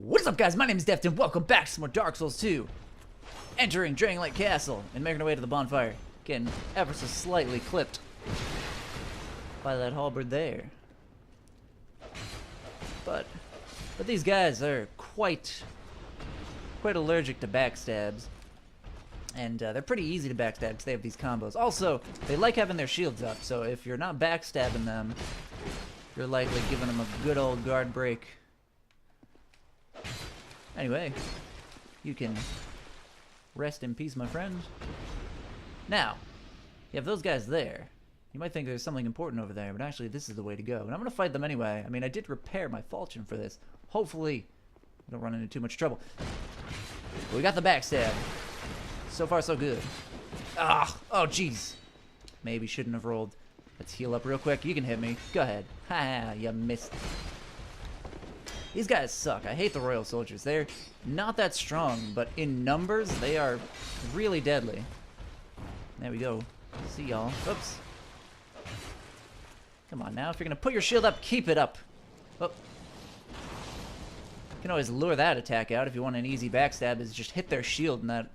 What's up, guys? My name is Deft, and welcome back to some more Dark Souls 2. Entering Dragonlight Castle and making our way to the bonfire. Getting ever so slightly clipped by that halberd there. But these guys are quite allergic to backstabs. And they're pretty easy to backstab because they have these combos. Also, they like having their shields up, so if you're not backstabbing them, you're likely giving them a good old guard break. Anyway, you can rest in peace, my friend. Now, you have those guys there. You might think there's something important over there, but actually this is the way to go. And I'm going to fight them anyway. I mean, I did repair my falchion for this. Hopefully, I don't run into too much trouble. But we got the backstab. So far, so good. Ah! Oh, jeez. Maybe shouldn't have rolled. Let's heal up real quick. You can hit me. Go ahead. Ha! You missed. These guys suck. I hate the Royal Soldiers. They're not that strong, but in numbers, they are really deadly. There we go. See y'all. Oops. Come on now. If you're going to put your shield up, keep it up. Oh. You can always lure that attack out if you want an easy backstab, is just hit their shield, and that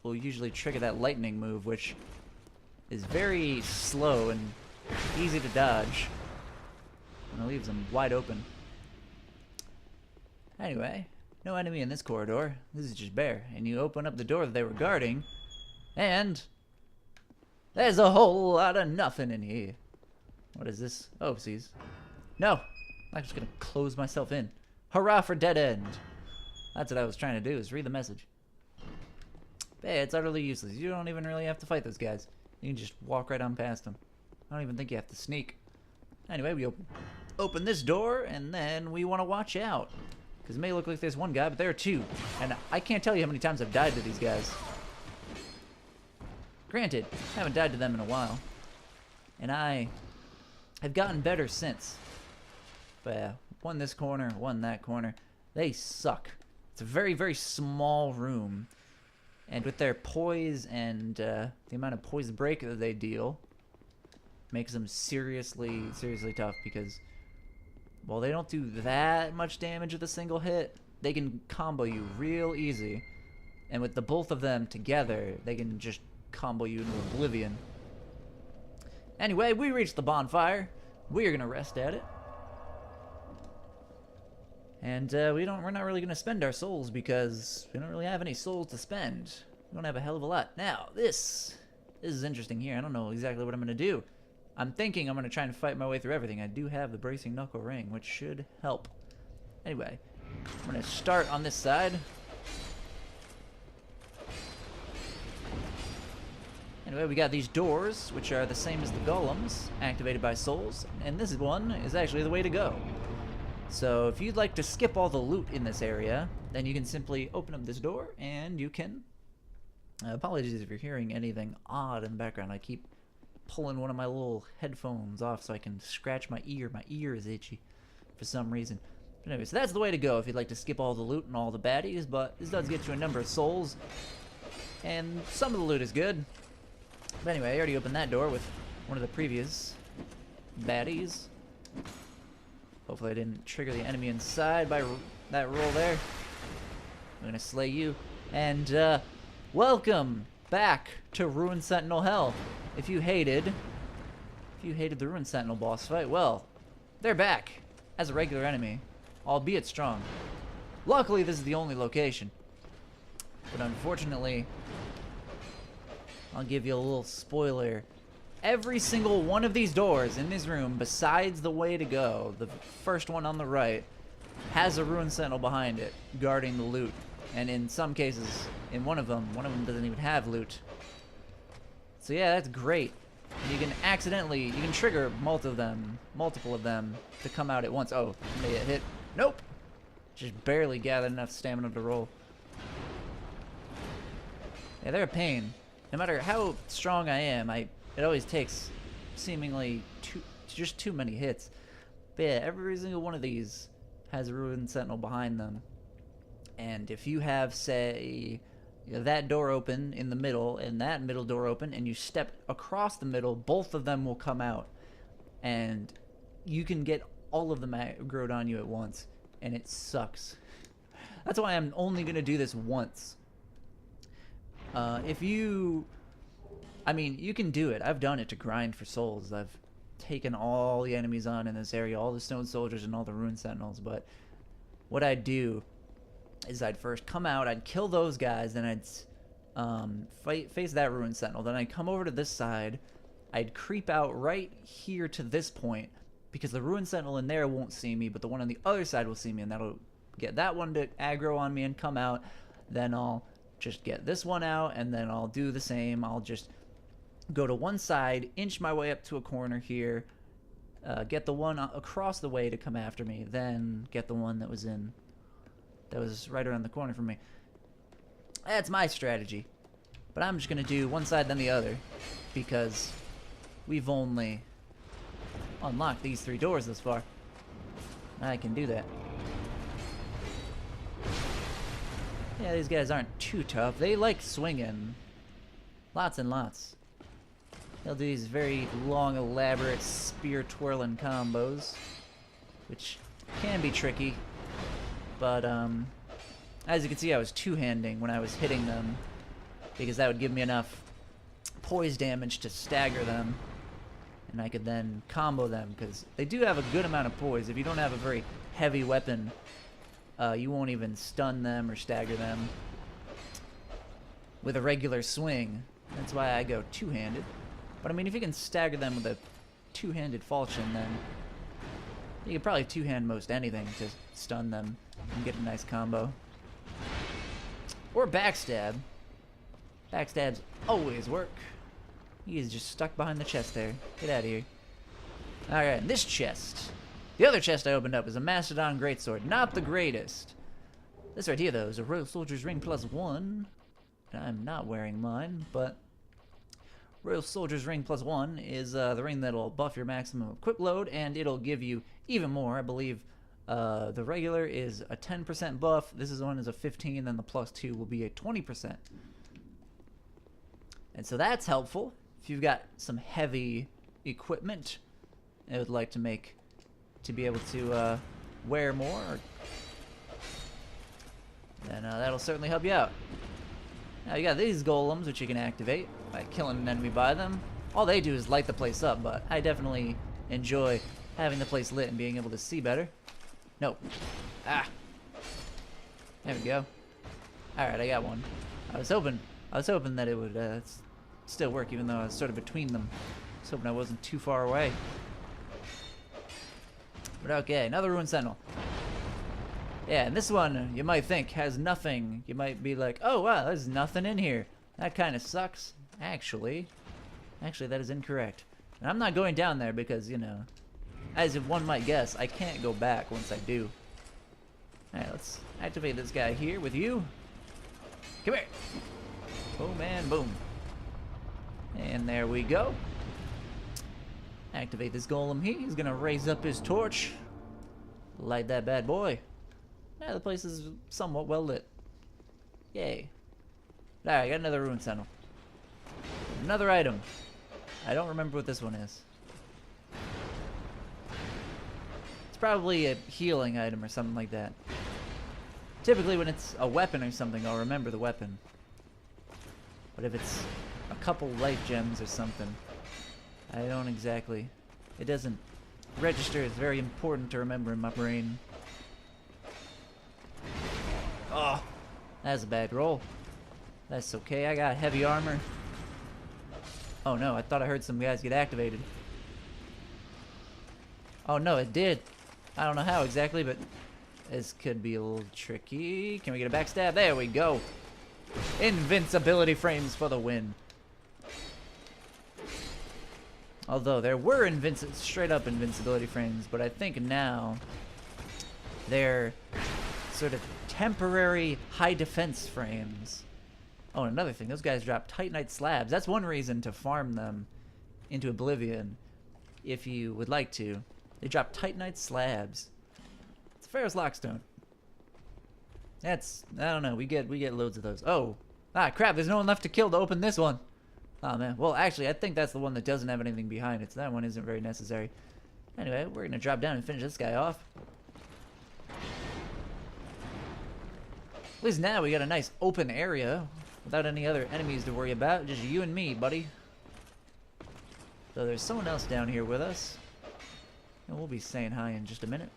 will usually trigger that lightning move, which is very slow and easy to dodge. And it leaves them wide open. Anyway, no enemy in this corridor. This is just bare. And you open up the door that they were guarding, and there's a whole lot of nothing in here. What is this? Oopsies. No! I'm just gonna close myself in. Hurrah for dead end! That's what I was trying to do, is read the message. Hey, it's utterly useless. You don't even really have to fight those guys. You can just walk right on past them. I don't even think you have to sneak. Anyway, we open this door, and then we want to watch out. Because it may look like there's one guy, but there are two. And I can't tell you how many times I've died to these guys. Granted, I haven't died to them in a while. And I have gotten better since. But one this corner, one that corner. They suck. It's a very, very small room. And with their poise and the amount of poise break that they deal, makes them seriously tough, because while they don't do that much damage with a single hit, they can combo you real easy. And with the both of them together, they can just combo you into oblivion. Anyway, we reached the bonfire. We are going to rest at it. And we're not really going to spend our souls, because we don't really have any souls to spend. We don't have a hell of a lot. Now, this is interesting here. I don't know exactly what I'm going to do. I'm thinking I'm going to try and fight my way through everything. I do have the Bracing Knuckle Ring, which should help. Anyway, I'm going to start on this side. Anyway, we got these doors, which are the same as the golems, activated by souls. And this one is actually the way to go. So if you'd like to skip all the loot in this area, then you can simply open up this door, and you can... apologies if you're hearing anything odd in the background. I keep pulling one of my little headphones off so I can scratch my ear. My ear is itchy for some reason. But anyway, so that's the way to go if you'd like to skip all the loot and all the baddies, but this does get you a number of souls, and some of the loot is good. But anyway, I already opened that door with one of the previous baddies. Hopefully I didn't trigger the enemy inside by that roll there. I'm gonna slay you. And welcome back to Ruined Sentinel Hell. If you hated the Ruined Sentinel boss fight, well, they're back as a regular enemy, albeit strong. Luckily, this is the only location. But unfortunately, I'll give you a little spoiler. Every single one of these doors in this room, besides the way to go, the first one on the right, has a Ruined Sentinel behind it, guarding the loot. And in some cases, in one of them doesn't even have loot. So yeah, that's great. You can trigger multiple of them to come out at once. Oh, may get hit. Nope. Just barely gathered enough stamina to roll. Yeah, they're a pain. No matter how strong I am, it always takes seemingly just too many hits. But yeah, every single one of these has a Ruined Sentinel behind them. And if you have, say, that door open in the middle and that middle door open, and you step across the middle, both of them will come out. And you can get all of them aggroed on you at once. And it sucks. That's why I'm only gonna do this once. If you... I mean, you can do it. I've done it to grind for souls. I've taken all the enemies on in this area, all the stone soldiers and all the rune sentinels, but what I'd do is I'd first come out, I'd kill those guys, then I'd face that rune sentinel, then I'd come over to this side, I'd creep out right here to this point, because the rune sentinel in there won't see me, but the one on the other side will see me, and that'll get that one to aggro on me and come out. Then I'll just get this one out, and then I'll do the same. I'll just go to one side, inch my way up to a corner here, get the one across the way to come after me, then get the one that was right around the corner from me. That's my strategy. But I'm just gonna do one side then the other, because we've only unlocked these 3 doors this far. I can do that. Yeah, these guys aren't too tough. They like swinging. Lots and lots. They'll do these very long, elaborate spear twirling combos, which can be tricky. But as you can see, I was two-handing when I was hitting them, because that would give me enough poise damage to stagger them, and I could then combo them, because they do have a good amount of poise. If you don't have a very heavy weapon, you won't even stun them or stagger them with a regular swing. That's why I go two-handed. But I mean, if you can stagger them with a two-handed falchion, then you can probably two-hand most anything to stun them and get a nice combo. Or backstab. Backstabs always work. He is just stuck behind the chest there. Get out of here. Alright, this chest. The other chest I opened up is a Mastodon Greatsword. Not the greatest. This right here, though, is a Royal Soldier's Ring +1. And I'm not wearing mine, but Royal Soldier's Ring +1 is the ring that'll buff your maximum equip load, and it'll give you even more. I believe the regular is a 10% buff. This one is a 15, then the +2 will be a 20%. And so that's helpful if you've got some heavy equipment and would like to be able to wear more, then that'll certainly help you out. Now you got these golems, which you can activate by killing an enemy by them. All they do is light the place up, but I definitely enjoy having the place lit and being able to see better. No. Ah. There we go. Alright, I got one. I was hoping that it would still work, even though I was sort of between them. I was hoping I wasn't too far away. But okay, another Rune Sentinel. Yeah, and this one, you might think, has nothing. You might be like, oh wow, there's nothing in here. That kind of sucks. Actually, that is incorrect. And I'm not going down there because, you know, as if one might guess, I can't go back once I do. Alright, let's activate this guy here with you. Come here. Boom and boom. And there we go. Activate this golem here. He's gonna raise up his torch. Light that bad boy. Yeah, the place is somewhat well lit. Yay. Alright, I got another Rune Sentinel. Another item. I don't remember what this one is. It's probably a healing item or something like that. Typically when it's a weapon or something, I'll remember the weapon. But if it's a couple life gems or something, I don't exactly. It doesn't register as very important to remember in my brain. Oh, that's a bad roll. That's okay, I got heavy armor. Oh no, I thought I heard some guys get activated. Oh no, it did. I don't know how exactly, but this could be a little tricky. Can we get a backstab? There we go. Invincibility frames for the win. Although there were straight up invincibility frames, but I think now they're sort of temporary high defense frames. Oh, and another thing, those guys drop Titanite slabs. That's one reason to farm them into oblivion, if you would like to. They drop Titanite slabs. It's Pharaoh's Lockstone. That's, I don't know, we get loads of those. Oh, crap, there's no one left to kill to open this one. Oh man, well actually I think that's the one that doesn't have anything behind it, so that one isn't very necessary. Anyway, we're gonna drop down and finish this guy off. At least now we got a nice open area without any other enemies to worry about. Just you and me, buddy. So there's someone else down here with us. And we'll be saying hi in just a minute.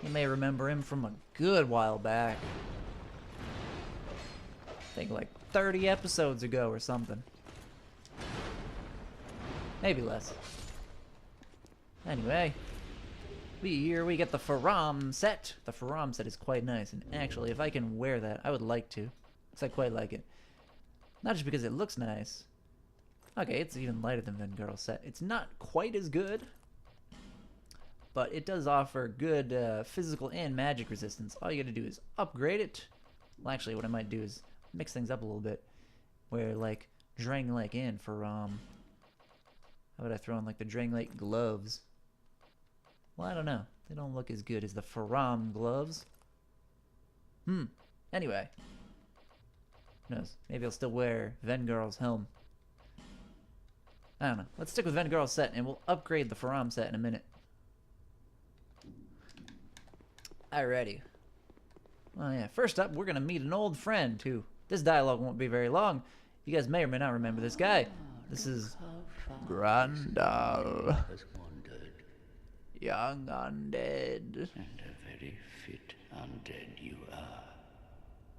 You may remember him from a good while back. I think like 30 episodes ago or something. Maybe less. Anyway, we get the Faram set. The Faram set is quite nice, and actually, if I can wear that, I would like to, because I quite like it. Not just because it looks nice. Okay, it's even lighter than Vengirl's set. It's not quite as good, but it does offer good physical and magic resistance. All you gotta do is upgrade it. Well, actually, what I might do is mix things up a little bit, where like Drang-like and Faram. How would I throw in like the Drang-like gloves? Well, I don't know. They don't look as good as the Faram gloves. Anyway. Who knows? Maybe I'll still wear Vengirl's helm. I don't know. Let's stick with Vengirl's set, and we'll upgrade the Faram set in a minute. Alrighty. Oh yeah, first up, we're gonna meet an old friend, too. This dialogue won't be very long. You guys may or may not remember this guy. This is Grandal. Young undead. And a very fit undead you are.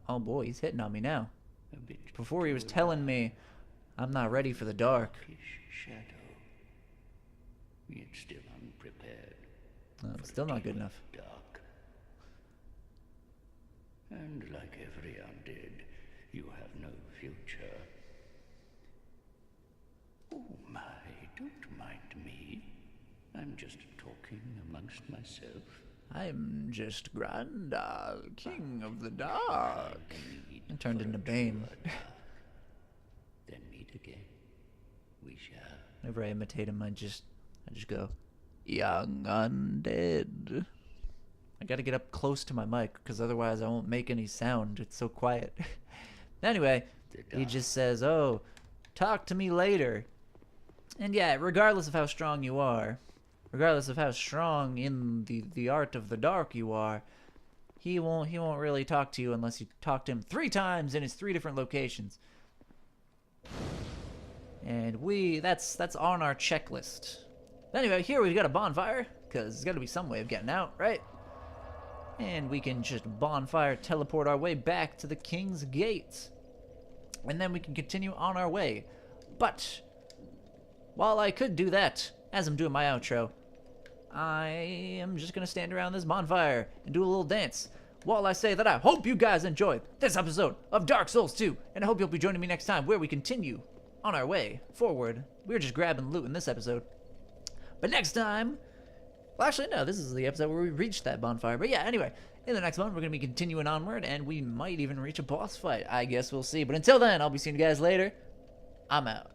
Oh boy, he's hitting on me now. A bit Before he was telling me I'm not ready for the dark. shadow. Yet still unprepared. Still not good enough. Dark. And like every undead, you have no future. Oh my, don't mind me. I'm just talking amongst myself. I'm just Grandal, king of the dark. And turned into Bane. Then meet again. We shall. Whenever I imitate him, I just go, young undead. I gotta get up close to my mic, because otherwise I won't make any sound. It's so quiet. Anyway, he just says, oh, talk to me later. And yeah, regardless of how strong you are, regardless of how strong in the art of the dark you are, he won't really talk to you unless you talk to him 3 times in his 3 different locations. And that's on our checklist. Anyway, here we've got a bonfire, because there's got to be some way of getting out, right? And we can just bonfire teleport our way back to the King's Gate. And then we can continue on our way. But while I could do that, as I'm doing my outro, I am just going to stand around this bonfire and do a little dance while I say that I hope you guys enjoyed this episode of Dark Souls 2, and I hope you'll be joining me next time where we continue on our way forward. We're just grabbing loot in this episode. But next time, well, actually, no, this is the episode where we reached that bonfire. But yeah, anyway, in the next one, we're going to be continuing onward, and we might even reach a boss fight. I guess we'll see. But until then, I'll be seeing you guys later. I'm out.